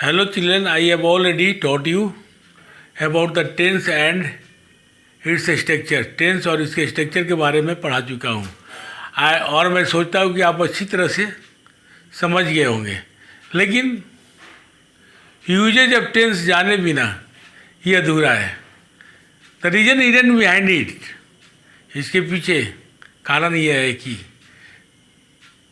Hello children, I have already taught you about the tense and its structure. Tense और इसके structure के बारे में पढ़ा चुका हूँ और मैं सोचता हूँ कि आप अच्छी तरह से समझ गए होंगे, लेकिन यूजेज ऑफ टेंस जाने बिना ये अधूरा है. The reason hidden behind it, इसके पीछे कारण यह है कि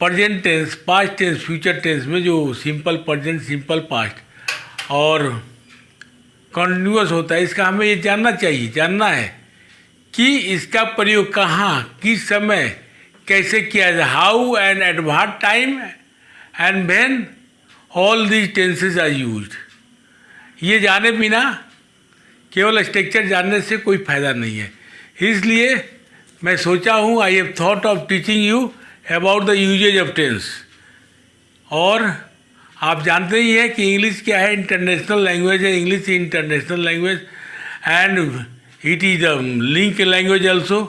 present tense, past tense, future tense में जो सिंपल प्रेजेंट, सिंपल पास्ट और कॉन्टिन्यूअस होता है, इसका हमें ये जानना है कि इसका प्रयोग कहाँ, किस समय, कैसे किया जाए. How and at what time and when all these tenses are used. ये जाने बिना केवल स्ट्रक्चर जानने से कोई फायदा नहीं है. इसलिए मैं सोचा हूँ, I have thought of teaching you about the usages of tense. और आप जानते ही हैं कि इंग्लिश क्या है, इंटरनेशनल लैंग्वेज है. English international language and it is a link language also.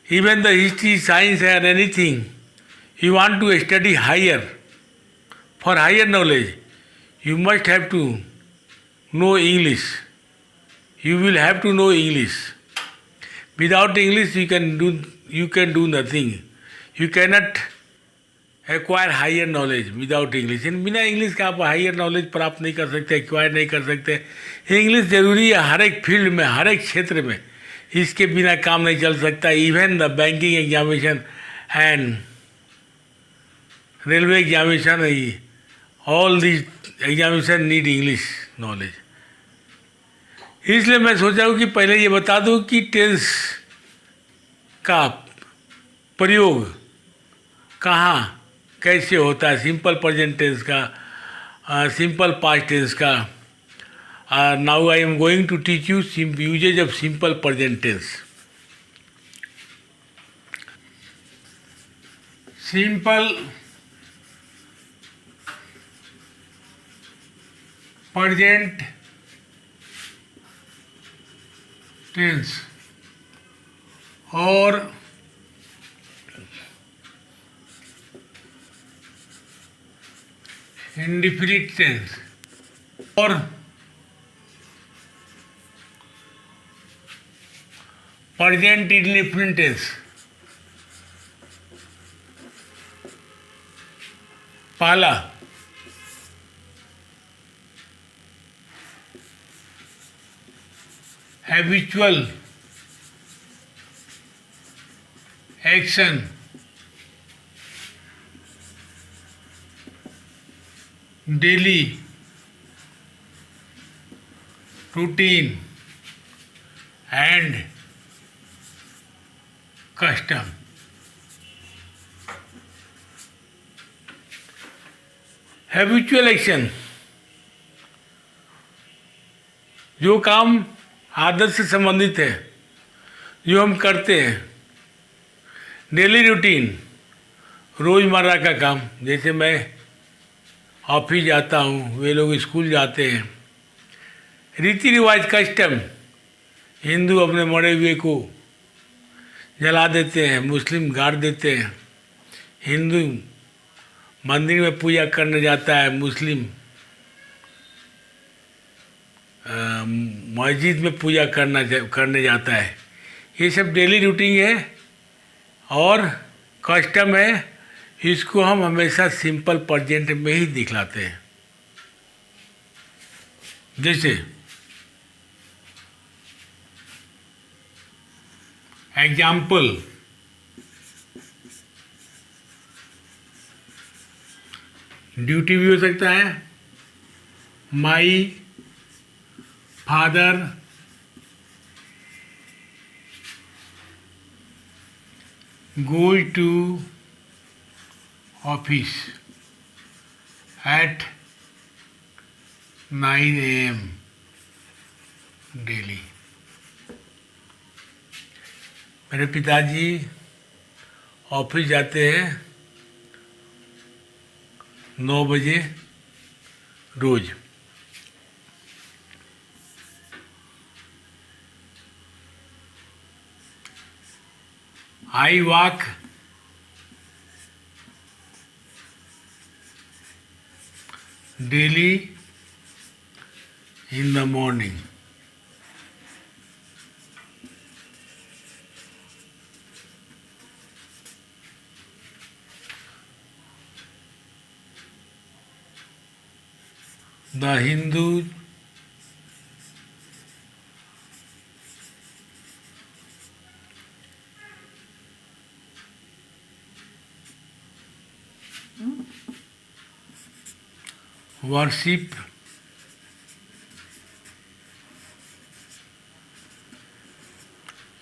Even the history, science and anything you want to study higher, for higher knowledge, you must have to know English. You will have to know English. Without English, you can do nothing. You cannot acquire higher knowledge without English. बिना English का आप higher knowledge प्राप्त नहीं कर सकते, acquire नहीं कर सकते. इंग्लिश ज़रूरी है हर एक फील्ड में, हर एक क्षेत्र में. इसके बिना काम नहीं चल सकता. Even the banking examination and railway examination, all this examination need English knowledge. इसलिए मैं सोचा हूँ कि पहले ये बता दूँ कि टेंस का प्रयोग कहाँ कैसे होता है. सिंपल प्रेजेंट टेंस का, सिंपल पास्ट टेंस का. Now I am going to teach you usages of simple present tense. Simple present tense और इंडेफिनिट टेंस और प्रेजेंट इंडेफिनिट टेंस. पहला habitual action, daily routine and custom. Habitual action, जो काम आदत से संबंधित है, जो हम करते हैं. डेली रूटीन, रोज़मर्रा का काम, जैसे मैं ऑफिस जाता हूँ, वे लोग स्कूल जाते हैं. रीति रिवाज, कस्टम, हिंदू अपने मरे हुए को जला देते हैं, मुस्लिम गाड़ देते हैं. हिंदू मंदिर में पूजा करने जाता है, मुस्लिम मस्जिद में पूजा करने जाता है. ये सब डेली रूटीन है और कस्टम है. इसको हम हमेशा सिंपल प्रेजेंट में ही दिखलाते हैं. जैसे एग्जाम्पल, ड्यूटी भी हो सकता है. My father goes to office at 9 AM daily. मेरे पिताजी ऑफिस जाते हैं 9 बजे रोज. I walk daily in the morning. The Hindu worship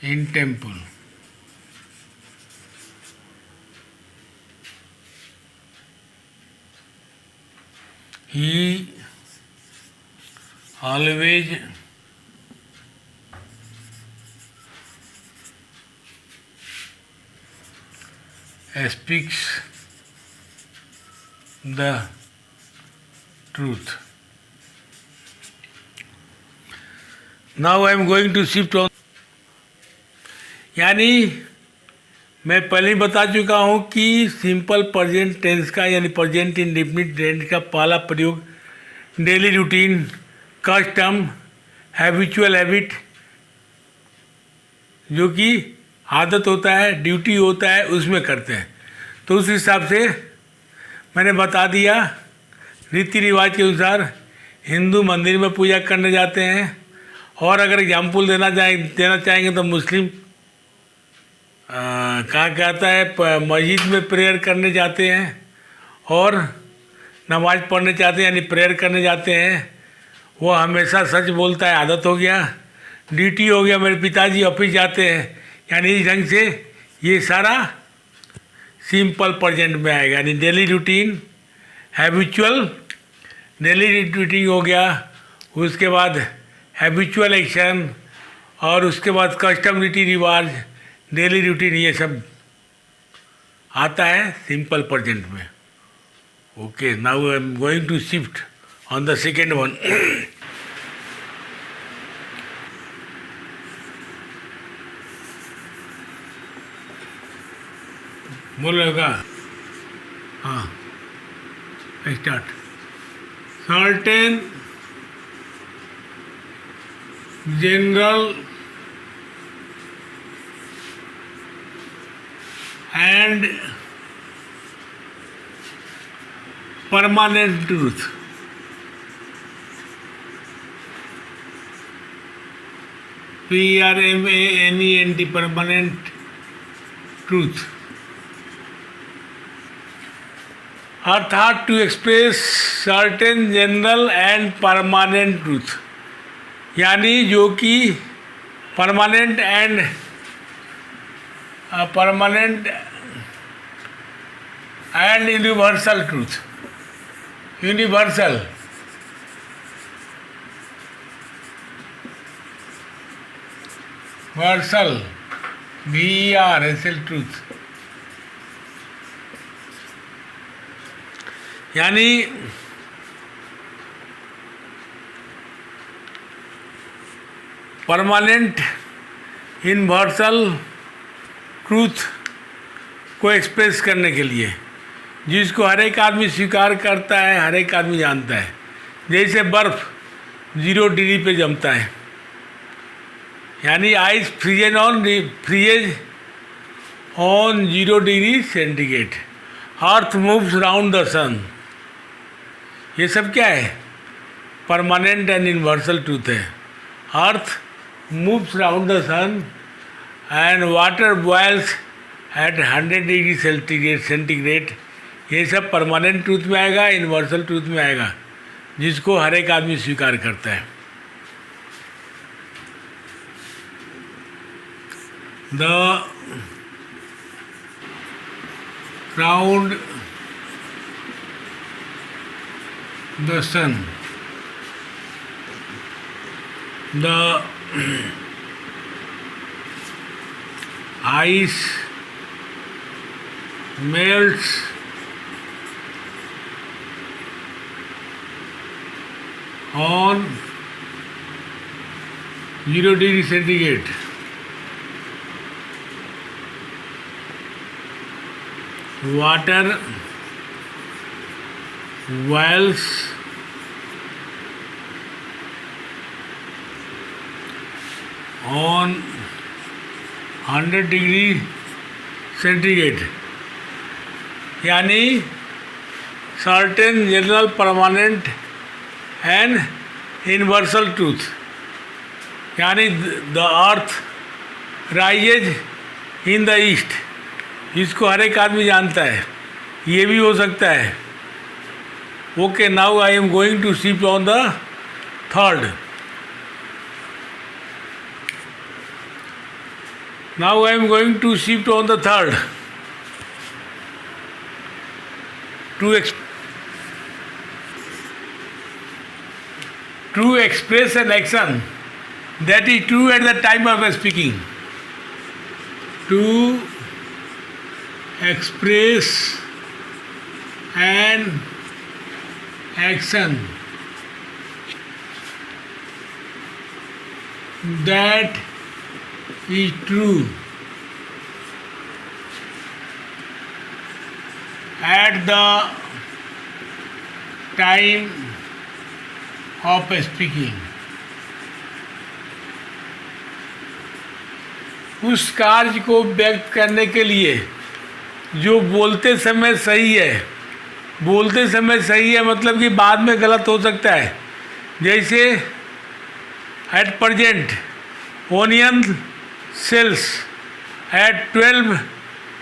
in temple. He always speaks the truth. Now I am going to shift on. यानी मैं पहले ही बता चुका हूँ कि सिंपल प्रेजेंट टेंस का यानी प्रेजेंट इंडेफिनिट टेंस का पहला प्रयोग daily routine, custom, habitual habit, जो कि आदत होता है, ड्यूटी होता है, उसमें करते हैं। तो उस हिसाब से मैंने बता दिया, रीति रिवाज के अनुसार हिंदू मंदिर में पूजा करने जाते हैं, और अगर एग्जाम्पल देना चाहेंगे तो मुस्लिम कहाँ कहता है मस्जिद में प्रेयर करने जाते हैं और नमाज पढ़ने जाते हैं, यानी प्रेयर करने जाते हैं। वो हमेशा सच बोलता है, आदत हो गया। ड्यूटी हो गया, मेरे पिताजी ऑफिस जाते हैं, यानी इस ढंग से ये सारा सिंपल प्रेजेंट में आएगा। यानी daily routine, habitual, daily routine हो गया, उसके बाद हैबिचुअल एक्शन, और उसके बाद कस्टम रीति रिवाज, डेली रूटीन, ये सब आता है सिंपल प्रेजेंट में। Okay, now I am going to shift on the second one. बोलेगा, हाँ, start. Certain general and permanent truth. PRMANENT, permanent truth. अर्थात to express certain general and permanent truth, यानी जो कि permanent and universal truth. Universal VERSL truth, यानी permanent universal truth को express करने के लिए, जिसको हर एक आदमी स्वीकार करता है, हर एक आदमी जानता है। जैसे बर्फ़ 0 डिग्री पे जमता है, यानी ice freezes on 0 degree centigrade. Earth moves round the sun, ये सब क्या है? परमानेंट एंड यूनिवर्सल ट्रूथ है। Earth moves round the sun and water boils at 100 degree centigrade, ये सब परमानेंट ट्रूथ में आएगा, यूनिवर्सल ट्रूथ में आएगा, जिसको हर एक आदमी स्वीकार करता है। The crowd the sun, the ice melts on 0 degree centigrade. Water boils on 100 degree centigrade, यानी certain general permanent and universal truth, यानी the earth rises in the east, इसको हर एक आदमी जानता है, ये भी हो सकता है। Okay, now I am going to shift on the third. Now I am going to shift on the third to express an action that is true at the time of speaking. To express an action that is true at the time of speaking. उस कार्य को व्यक्त करने के लिए जो बोलते समय सही है, बोलते समय सही है मतलब कि बाद में गलत हो सकता है। जैसे at present onion sells at 12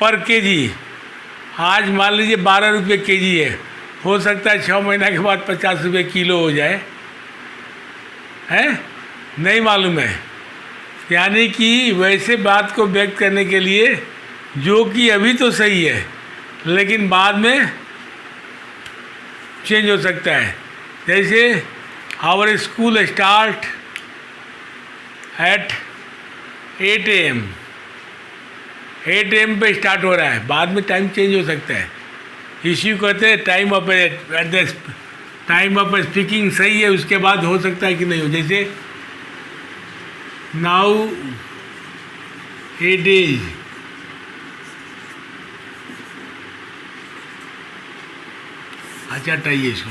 पर केजी, आज मान लीजिए 12 रुपये केजी है, हो सकता है 6 महीना के बाद 50 रुपये किलो हो जाए, है नहीं मालूम है। यानी कि वैसे बात को व्यक्त करने के लिए जो कि अभी तो सही है लेकिन बाद में चेंज हो सकता है। जैसे our school start at 8 AM, 8 AM पे स्टार्ट हो रहा है, बाद में टाइम चेंज हो सकता है। इश्यू कहते हैं time of eight the time of speaking सही है, उसके बाद हो सकता है कि नहीं हो। जैसे नाउ इट इज अच्छा हटाइए इसको,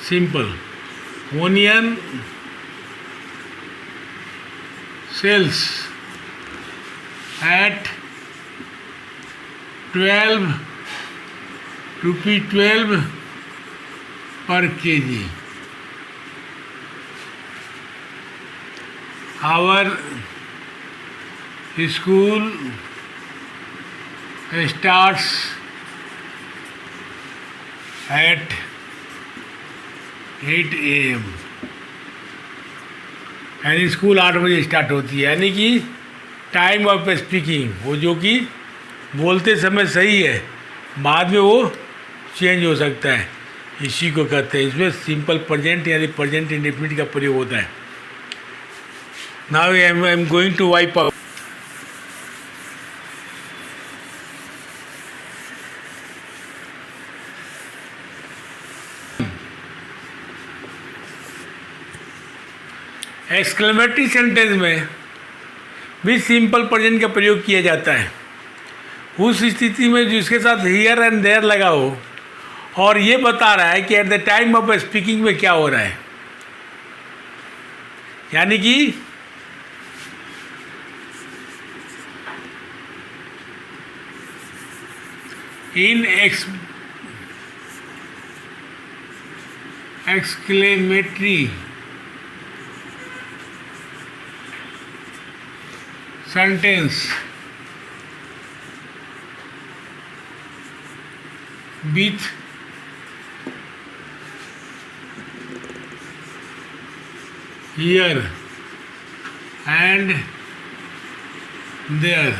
सिंपल ओनियन सेल्स एट 12 रुपी 12 पर KG. Our school starts at 8 AM, यानी स्कूल 8 बजे स्टार्ट होती है। यानी कि टाइम ऑफ स्पीकिंग, वो जो कि बोलते समय सही है, बाद में वो चेंज हो सकता है, इसी को कहते हैं। इसमें सिंपल प्रेजेंट यानी प्रेजेंट इंडेफिनिट का प्रयोग होता है। Now I am going to wipe out. Exclamatory sentence में भी सिंपल प्रेजेंट का प्रयोग किया जाता है उस स्थिति में जिसके साथ हियर एंड देयर लगा हो और ये बता रहा है कि eight the time of speaking में क्या हो रहा है। यानी कि इन exclamatory sentence with here and there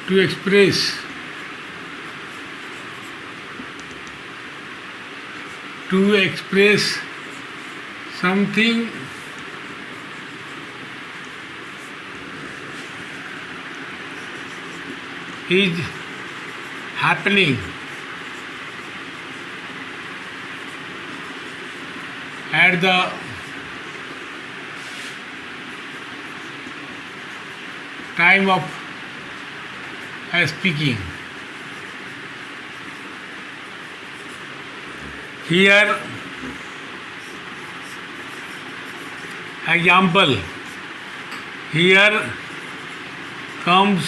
to express something is happening at the time of speaking। Here, example, here comes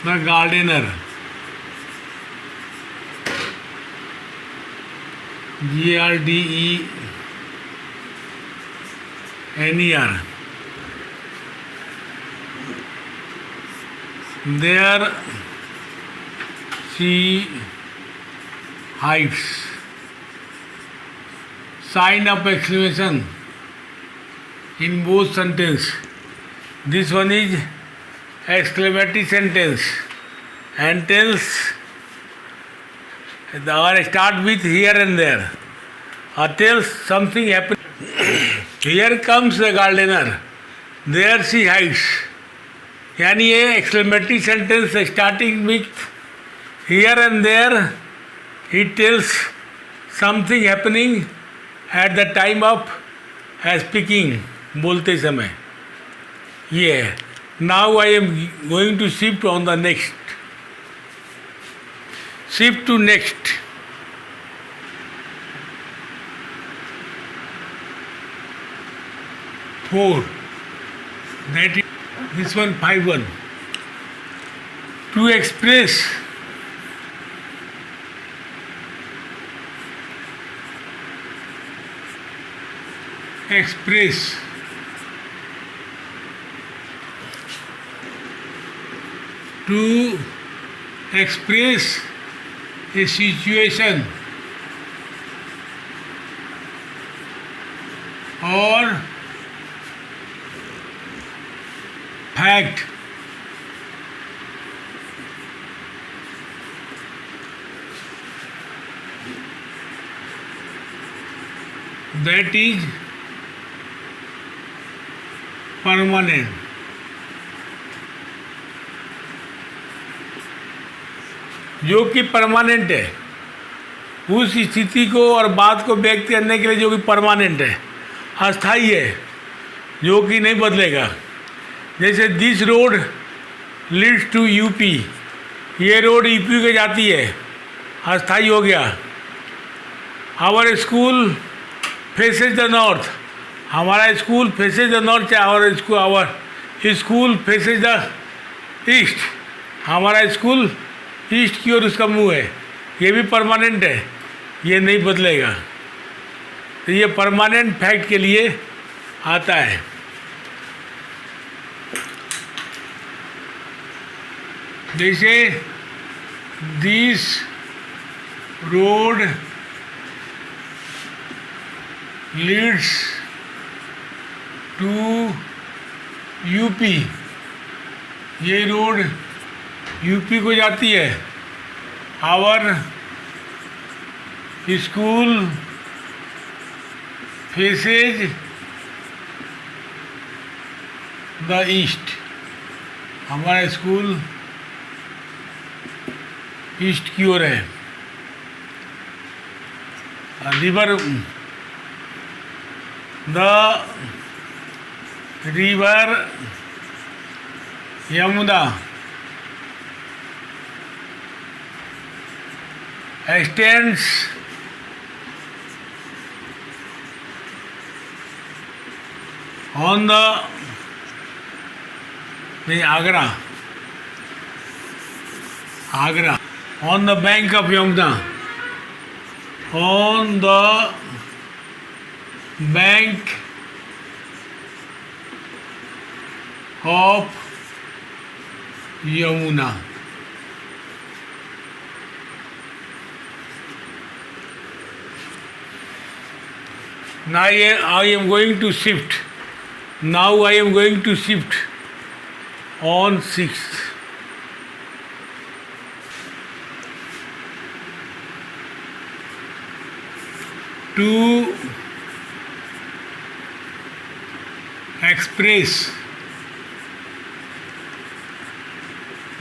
the gardener. GRDENER. There she hides. Sign of exclamation in both sentence. This one is exclamatory sentence and tells or start with here and there or tells something happened. Here comes the gardener. There she hides. यानी ये exclamatory sentence starting with here and there he tells something happening at the time of speaking, बोलते समय. ये है. Now I am going to shift on the next. Shift to next. Four. That is this one 5-1. To express to express a situation or fact that is permanent. जो कि permanent है, उस स्थिति को और बात को व्यक्त करने के लिए जो कि परमानेंट है, अस्थाई है, जो कि नहीं बदलेगा. जैसे this road leads to UP, ये रोड यूपी के जाती है, अस्थाई हो गया. Our school faces the north, हमारा स्कूल फेसेज द नॉर्थ है. Our school faces the east, हमारा स्कूल ईस्ट की ओर उसका मुंह है. ये भी परमानेंट है, ये नहीं बदलेगा. तो ये परमानेंट फैक्ट के लिए आता है. जैसे this road leads to UP, ये रोड यूपी को जाती है. Our school faces the east, हमारा स्कूल ईस्ट की ओर है. River the river Yamuna extends on the Agra on the bank of Yamuna, on the bank of Yamuna. Now I am going to shift. Now I am going to shift on 6th. To express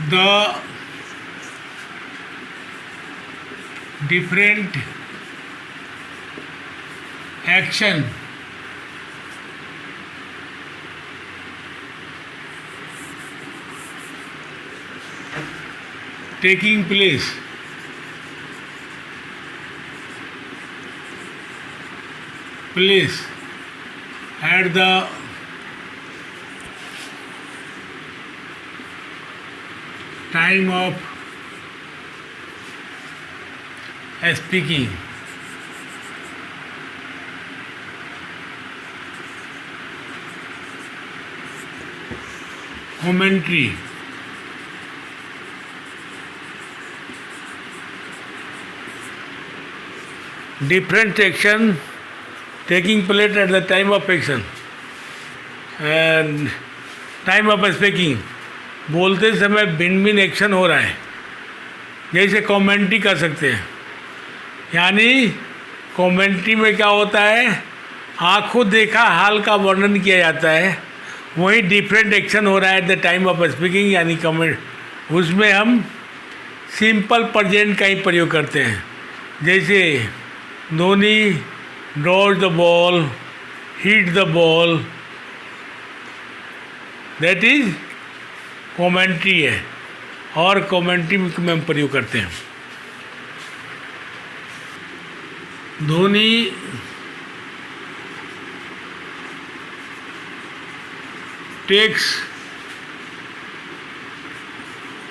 the different action taking place place at the time of speaking. Commentary. Different action taking place at the time of action and time of speaking. बोलते समय भिन्न भिन्न action हो रहा है, जैसे commentary कर सकते हैं. यानी कमेंट्री में क्या होता है, आंखों देखा हाल का वर्णन किया जाता है. वही डिफरेंट एक्शन हो रहा है eight the time of speaking, यानी कमेंट. उसमें हम सिंपल प्रेजेंट का ही प्रयोग करते हैं. जैसे Dhoni drawers the ball, hit the ball, that is commentary है. और कमेंट्री में हम प्रयोग करते हैं. Dhoni takes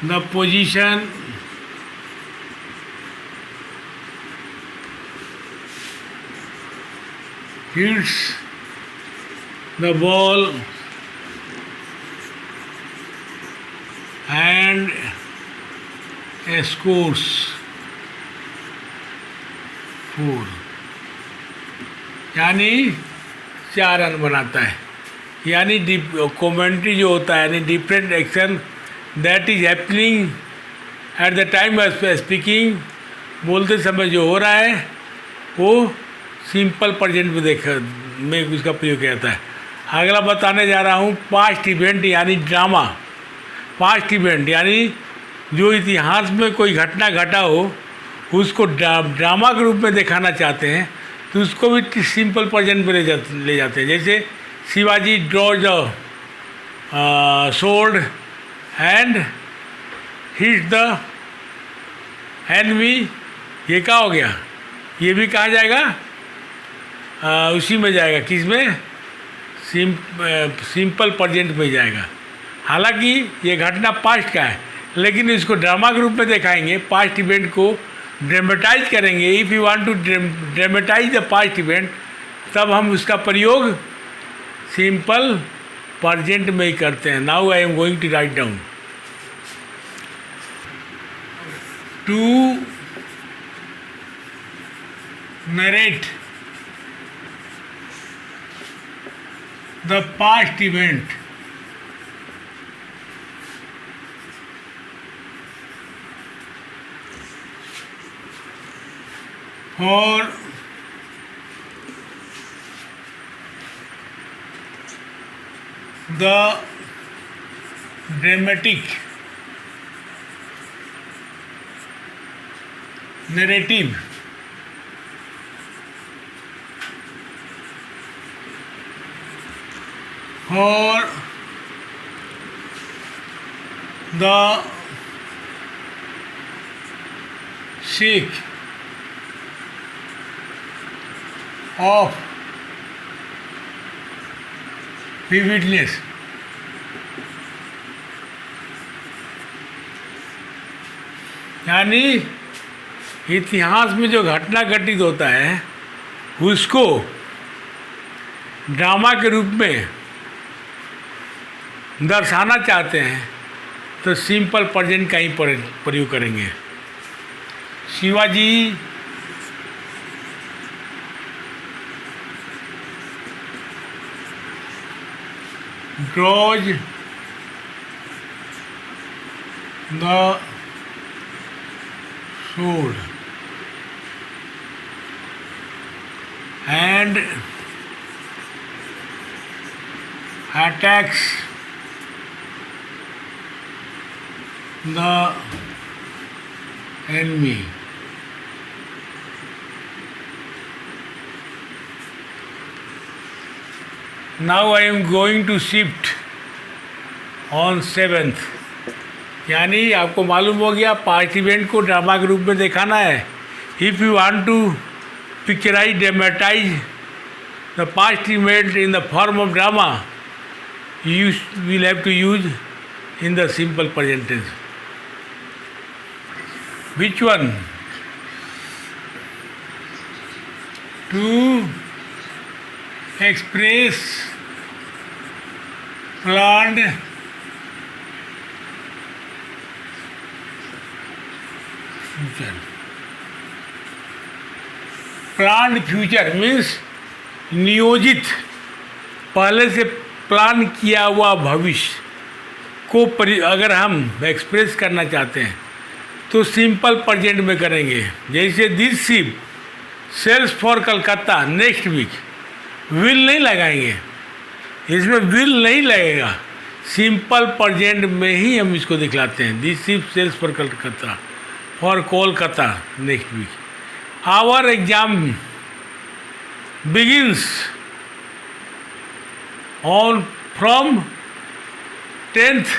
the position hits the ball and scores 4, यानी 4 रन बनाता है. यानी कमेंट्री जो होता है, यानी different action that is happening at the time of speaking. बोलते समय जो हो रहा है वो सिंपल प्रेजेंट में उसका प्रयोग किया जाता है. अगला बताने जा रहा हूँ पास्ट इवेंट यानी ड्रामा. पास्ट इवेंट यानी जो इतिहास में कोई घटना घटा हो उसको ड्रामा के रूप में दिखाना चाहते हैं तो उसको भी सिंपल प्रेजेंट में ले जाते हैं. जैसे Shivaji drawers the sword and hit the enemy. ये क्या हो गया, ये भी कहा जाएगा उसी में जाएगा, किस में, सिंपल प्रेजेंट में जाएगा. हालांकि ये घटना पास्ट का है लेकिन इसको ड्रामा के रूप में दिखाएंगे. पास्ट इवेंट को ड्रामेटाइज करेंगे. If you want to dramatise the past event तब हम उसका प्रयोग सिंपल प्रेजेंट में ही करते हैं. Now I am going to write down. To narrate the past event for the dramatic narrative for the sake of vividness. यानी इतिहास में जो घटना घटित होता है उसको ड्रामा के रूप में दर्शाना चाहते हैं तो सिंपल प्रेजेंट का ही प्रयोग करेंगे. Shivaji draws the sword and attacks the enemy. Now I am going to shift on 7th. यानी आपको मालूम हो गया पास्ट इवेंट को ड्रामा के रूप में दिखाना है. If you want to picturise dramatise the past event in the form of drama, you will have to use in the simple present tense. Which one? To express planned future. Planned future means नियोजित, पहले से plan किया हुआ भविष्य को अगर हम express करना चाहते हैं तो सिंपल प्रेजेंट में करेंगे। जैसे this ship sails for Calcutta next week, will नहीं लगाएंगे, इसमें विल नहीं लगेगा, सिंपल प्रेजेंट में ही हम इसको दिखलाते हैं। This ship sails for Calcutta, for Kolkata next week. Our exam begins on from 10th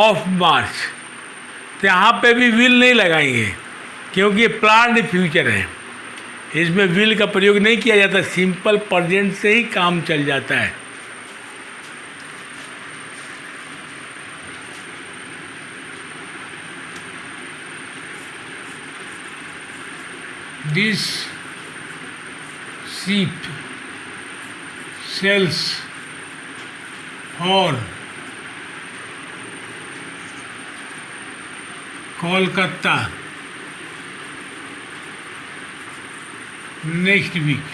of March। तो यहाँ पे भी विल नहीं लगाएंगे क्योंकि ये प्लान्ड फ्यूचर है, इसमें विल का प्रयोग नहीं किया जाता, सिंपल प्रेजेंट से ही काम चल जाता है। This sheep sells for Kolkata next week।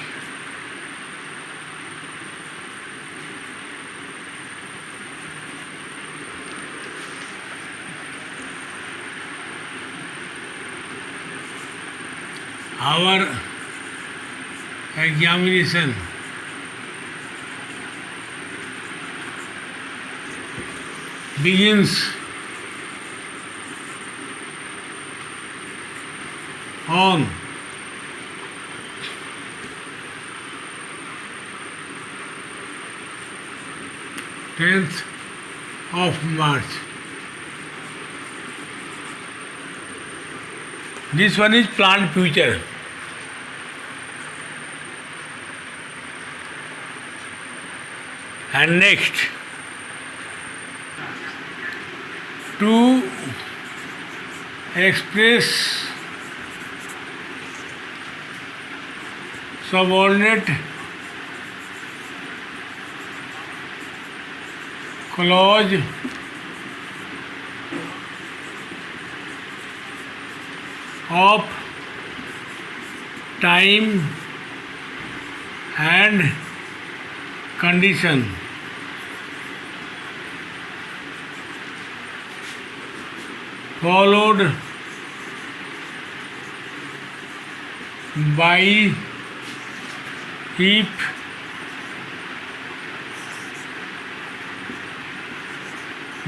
Our examination begins on 10th of March। This one is planned future। And next, to express subordinate clause of time and condition followed by if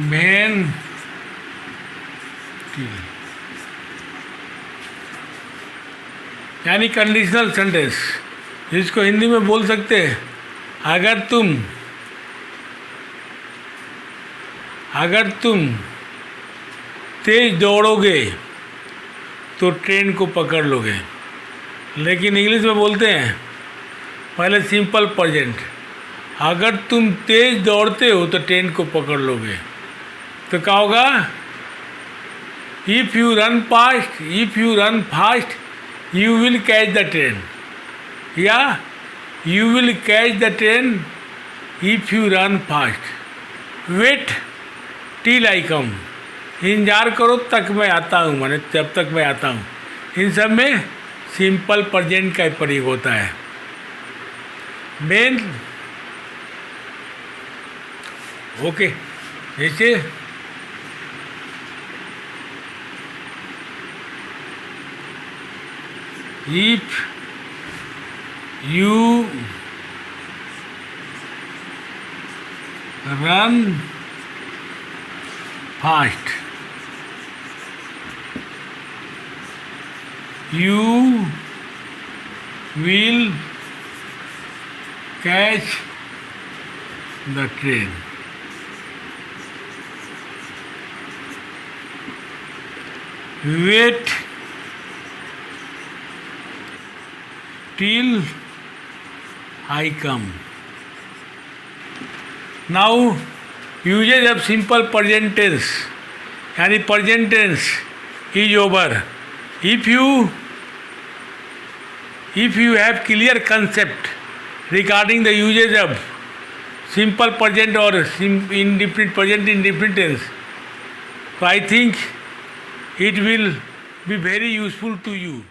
when यानी conditional sentence, जिसको हिंदी में बोल सकते हैं अगर तुम तेज दौड़ोगे तो train को पकड़ लोगे। लेकिन इंग्लिश में बोलते हैं पहले सिंपल प्रेजेंट, अगर तुम तेज दौड़ते हो तो ट्रेन को पकड़ लोगे। तो क्या होगा? If you run fast you will catch the train, या you will catch the train if you run fast. Wait till I come, इंतजार करो तक मैं आता हूँ, माने जब तक मैं आता हूँ। इन सब में सिंपल प्रेजेंट का प्रयोग होता है। मेन ओके, जैसे if you run fast you will catch the train। Wait till I come. Now usage of simple present tense यानी present tense is over. If you have clear concept regarding the usage of simple present or indefinite present indefinite tense, so I think it will be very useful to you.